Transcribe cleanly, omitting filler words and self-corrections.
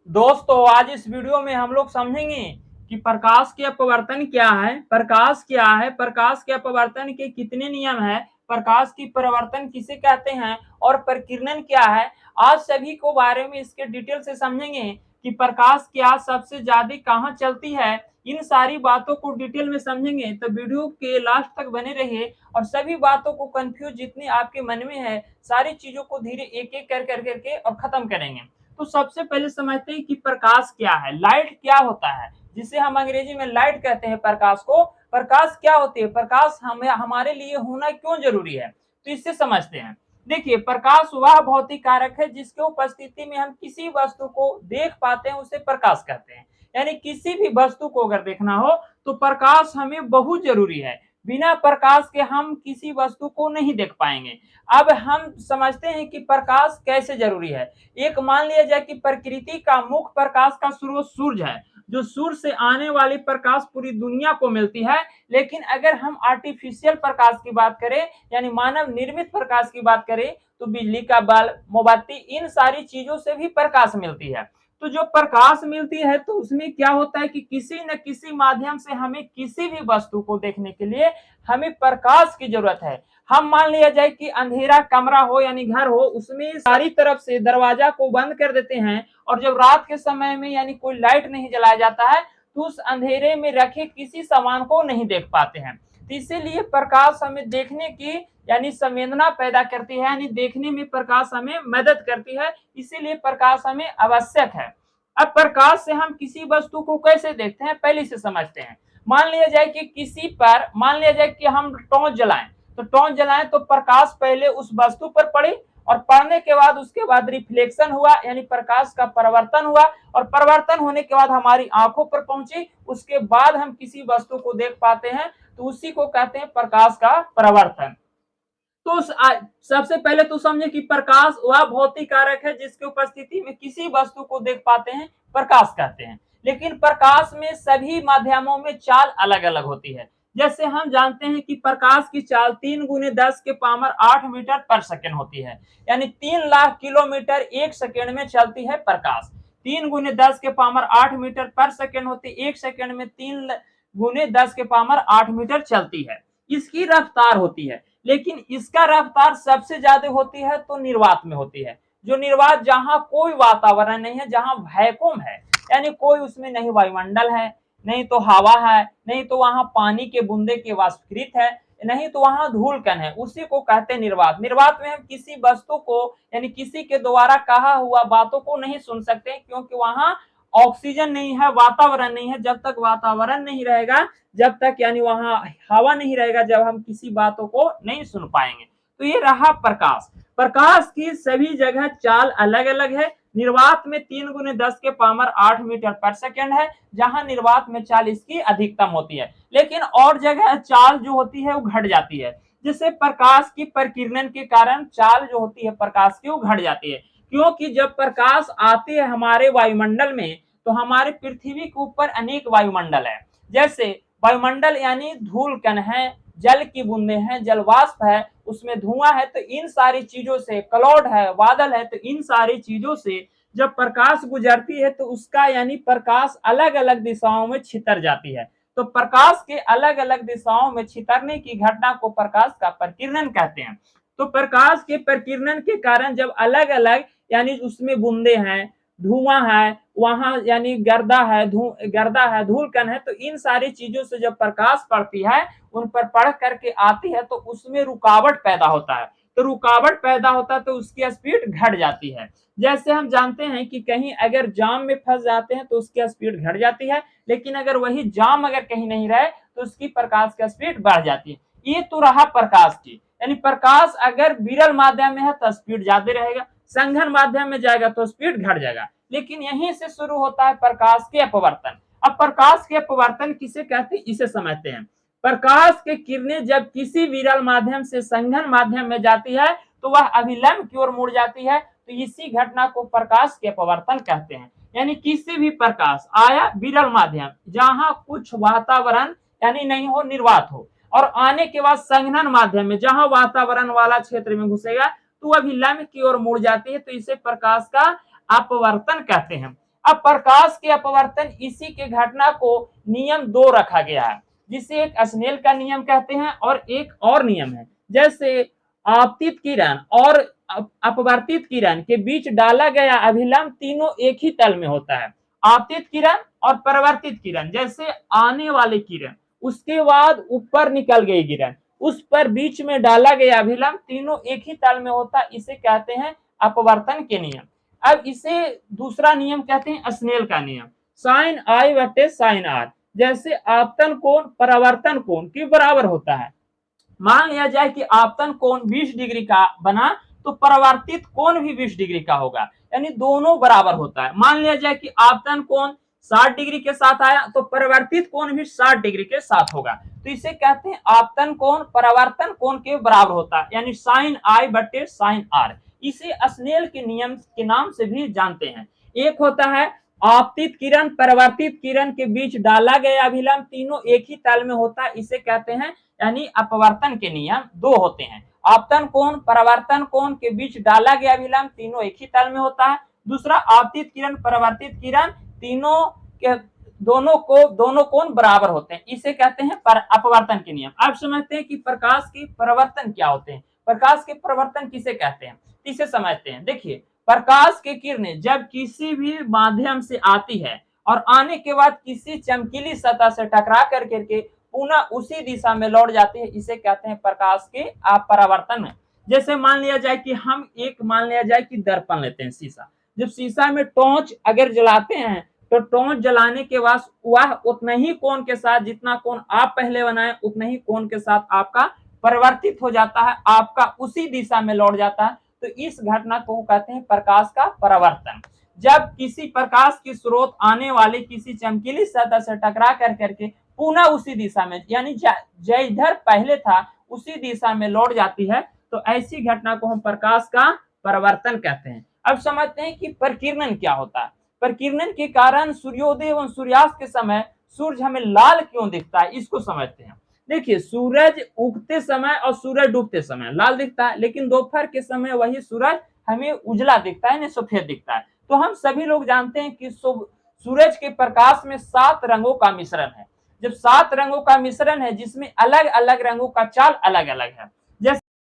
दोस्तों आज इस वीडियो में हम लोग समझेंगे कि प्रकाश के अपवर्तन क्या है, प्रकाश क्या है, प्रकाश के अपवर्तन के कितने नियम है, प्रकाश की परावर्तन किसे कहते हैं और प्रकीर्णन क्या है। आज सभी को बारे में इसके डिटेल से समझेंगे कि प्रकाश क्या सबसे ज्यादा कहाँ चलती है। इन सारी बातों को डिटेल में समझेंगे तो वीडियो के लास्ट तक बने रहिए और सभी बातों को कंफ्यूज जितनी आपके मन में है सारी चीजों को धीरे एक एक कर करके और खत्म करेंगे। तो सबसे पहले समझते हैं कि प्रकाश क्या है, लाइट क्या होता है, जिसे हम अंग्रेजी में लाइट कहते हैं। प्रकाश को प्रकाश क्या होती है, प्रकाश हमारे लिए होना क्यों जरूरी है, तो इससे समझते हैं। देखिए, प्रकाश वह भौतिक कारक है जिसके उपस्थिति में हम किसी वस्तु को देख पाते हैं, उसे प्रकाश कहते हैं। यानी किसी भी वस्तु को अगर देखना हो तो प्रकाश हमें बहुत जरूरी है। बिना प्रकाश के हम किसी वस्तु को नहीं देख पाएंगे। अब हम समझते हैं कि प्रकाश कैसे जरूरी है। एक मान लिया जाए कि प्रकृति का मुख्य प्रकाश का स्रोत सूर्य है, जो सूर्य से आने वाली प्रकाश पूरी दुनिया को मिलती है। लेकिन अगर हम आर्टिफिशियल प्रकाश की बात करें, यानी मानव निर्मित प्रकाश की बात करें, तो बिजली का बल्ब, मोमबत्ती, इन सारी चीजों से भी प्रकाश मिलती है। तो जो प्रकाश मिलती है तो उसमें क्या होता है कि किसी न किसी माध्यम से हमें किसी भी वस्तु को देखने के लिए हमें प्रकाश की जरूरत है। हम मान लिया जाए कि अंधेरा कमरा हो यानी घर हो, उसमें सारी तरफ से दरवाजा को बंद कर देते हैं और जब रात के समय में यानी कोई लाइट नहीं जलाया जाता है तो उस अंधेरे में रखे किसी सामान को नहीं देख पाते हैं। तो इसीलिए प्रकाश हमें देखने की यानी संवेदना पैदा करती है, यानी देखने में प्रकाश हमें मदद करती है, इसीलिए प्रकाश हमें आवश्यक है। अब प्रकाश से हम किसी वस्तु को कैसे देखते हैं पहले से समझते हैं। मान लिया जाए कि हम टॉर्च जलाएं, तो टॉर्च जलाएं तो प्रकाश पहले उस वस्तु पर पड़े और पड़ने के बाद उसके बाद रिफ्लेक्शन हुआ यानी प्रकाश का परावर्तन हुआ और परावर्तन होने के बाद हमारी आंखों पर पहुंची, उसके बाद हम किसी वस्तु को देख पाते हैं, तो उसी को कहते हैं प्रकाश का परावर्तन। तो सबसे पहले तो समझे कि प्रकाश वह भौतिक कारक है जिसकी उपस्थिति में किसी वस्तु को देख पाते हैं, प्रकाश कहते हैं। लेकिन प्रकाश में सभी माध्यमों में चाल अलग अलग होती है। जैसे हम जानते हैं कि प्रकाश की चाल 3 × 10⁻⁸ मीटर पर सेकेंड होती है, यानी 3 लाख किलोमीटर एक सेकेंड में चलती है प्रकाश। 3 × 10⁸ मीटर पर सेकेंड होती है, एक सेकेंड में 3 × 10⁸ मीटर चलती है। इसकी रफ्तार होती है, लेकिन इसका रफ्तार सबसे ज्यादा होती है तो निर्वात में होती है। जो निर्वात जहां कोई वातावरण नहीं है, जहां वैक्यूम है, यानी कोई उसमें नहीं वायुमंडल है, नहीं तो हवा है, नहीं तो वहां पानी के बूंदे के वाष्पीकृत है, नहीं तो वहां धूल कण है, उसी को कहते हैं निर्वात। निर्वात में हम किसी वस्तु को यानी किसी के द्वारा कहा हुआ बातों को नहीं सुन सकते, क्योंकि वहां ऑक्सीजन नहीं है, वातावरण नहीं है। जब तक वातावरण नहीं रहेगा, जब तक यानी वहां हवा नहीं रहेगा, जब हम किसी बातों को नहीं सुन पाएंगे। तो ये रहा प्रकाश। प्रकाश की सभी जगह चाल अलग अलग है। निर्वात में 3 × 10⁸ मीटर पर सेकेंड है, जहां निर्वात में चाल इसकी अधिकतम होती है। लेकिन और जगह चाल जो होती है वो घट जाती है, जिससे प्रकाश की प्रकीर्णन के कारण चाल जो होती है प्रकाश की वो घट जाती है। क्योंकि जब प्रकाश आते है हमारे वायुमंडल में, तो हमारे पृथ्वी के ऊपर अनेक वायुमंडल है। जैसे वायुमंडल यानी धूल कण है, जल की बूंदे हैं, जल वाष्प है, उसमें धुआं है, तो इन सारी चीजों से, क्लाउड है, बादल है, तो इन सारी चीजों से जब प्रकाश गुजरती है तो उसका यानी प्रकाश अलग अलग दिशाओं में छितर जाती है। तो प्रकाश के अलग अलग दिशाओं में छितरने की घटना को प्रकाश का प्रकीर्णन कहते हैं। तो प्रकाश के प्रकीर्णन के कारण जब अलग अलग यानी उसमें बूंदे हैं, धुआं है, वहां यानी गर्दा है, धूल कण है, तो इन सारी चीजों से जब प्रकाश पड़ती है, उन पर पड़ करके आती है, तो उसमें रुकावट पैदा होता है। तो रुकावट पैदा होता है तो उसकी स्पीड घट जाती है। जैसे हम जानते हैं कि कहीं अगर जाम में फंस जाते हैं तो उसकी स्पीड घट जाती है, लेकिन अगर वही जाम अगर कहीं नहीं रहे तो उसकी प्रकाश की स्पीड बढ़ जाती है। ये तो रहा प्रकाश की, यानी प्रकाश अगर विरल माध्यम में है तो स्पीड ज्यादा रहेगा, संघन माध्यम में जाएगा तो स्पीड घट जाएगा। लेकिन यहीं से शुरू होता है प्रकाश के अपवर्तन। अब प्रकाश के अपवर्तन किसे कहते हैं इसे समझते हैं। प्रकाश के किरणें जब किसी विरल माध्यम से संघन माध्यम में जाती है तो वह अभिलंब की ओर मुड़ जाती है, तो इसी घटना को प्रकाश के अपवर्तन कहते हैं। यानी किसी भी प्रकाश आया विरल माध्यम, जहां कुछ वातावरण यानी नहीं हो, निर्वात हो, और आने के बाद संघनन माध्यम में जहां वातावरण वाला क्षेत्र में घुसेगा तो अभिलंब की ओर मुड़ जाती है, तो इसे प्रकाश का अपवर्तन कहते हैं। अब प्रकाश के अपवर्तन इसी के घटना को नियम 2 रखा गया है, जिसे एक स्नेल का नियम कहते हैं और एक और नियम है। जैसे आपतित किरण और अपवर्तित किरण के बीच डाला गया अभिलंब तीनों एक ही तल में होता है। आपतित किरण और परावर्तित किरण, जैसे आने वाली किरण उसके बाद ऊपर निकल गई किरण, उस पर बीच में डाला गया अभिलंब तीनों एक ही तल में होता है, इसे कहते हैं अपवर्तन के नियम। अब इसे दूसरा नियम कहते हैं स्नेल का नियम, साइन आई बटे साइन आर। जैसे आपतन कोण परावर्तन कोण के बराबर होता है। मान लिया जाए कि आपतन कोण 20 डिग्री का बना तो परावर्तित कोण भी 20 डिग्री का होगा, यानी दोनों बराबर होता है। मान लिया जाए कि आपतन कोण 60 डिग्री के साथ आया तो परावर्तित कोण भी 60 डिग्री के साथ होगा, तो इसे कहते हैं आपतन कोण परावर्तन कोण के बराबर होता है, यानी साइन आई बटे साइन आर। इसे स्नेल के नियम के नाम से भी जानते हैं। एक होता है आपतित किरण परावर्तित किरण के बीच डाला गया अभिलंब तीनों एक ही तल में होता है, इसे कहते हैं, यानी अपवर्तन के नियम 2 होते हैं। आपतन कोण परावर्तन कोण के बीच डाला गया अभिलंब तीनों एक ही तल में होता है। दूसरा आपतित किरण परावर्तित किरण तीनों के दोनों कोण बराबर होते हैं, इसे कहते हैं अपवर्तन के नियम। अब समझते हैं कि प्रकाश के परावर्तन क्या होते हैं, प्रकाश के परावर्तन किसे कहते हैं, इसे समझते हैं। देखिए, प्रकाश की किरणें जब किसी भी माध्यम से आती है और आने के बाद किसी चमकीली सतह से टकरा करके पुनः उसी दिशा में लौट जाती है, इसे कहते हैं प्रकाश के परावर्तन। जैसे मान लिया जाए कि दर्पण लेते हैं, शीशा। जब शीशा में टॉर्च अगर जलाते हैं तो टॉर्च जलाने के बाद वह उतना ही कोण के साथ, जितना कोण आप पहले बनाए उतना ही कोण के साथ आपका परिवर्तित हो जाता है, आपका उसी दिशा में लौट जाता है, तो इस घटना को कहते हैं प्रकाश का परावर्तन। जब किसी प्रकाश की स्रोत आने वाली किसी चमकीली सतह से टकरा करके पुनः उसी दिशा में, यानी जिधर पहले था उसी दिशा में लौट जाती है, तो ऐसी घटना को हम प्रकाश का परावर्तन कहते हैं। अब समझते हैं कि प्रकीर्णन क्या होता है। प्रकीर्णन के कारण सूर्योदय एवं सूर्यास्त के समय सूरज हमें लाल क्यों दिखता है, इसको समझते हैं। देखिए, सूरज उगते समय और सूरज डूबते समय लाल दिखता है, लेकिन दोपहर के समय वही सूरज हमें उजला दिखता है, सफेद दिखता है। तो हम सभी लोग जानते हैं कि सूरज के प्रकाश में 7 रंगों का मिश्रण है। जब 7 रंगों का मिश्रण है जिसमें अलग अलग रंगों का चाल अलग अलग है,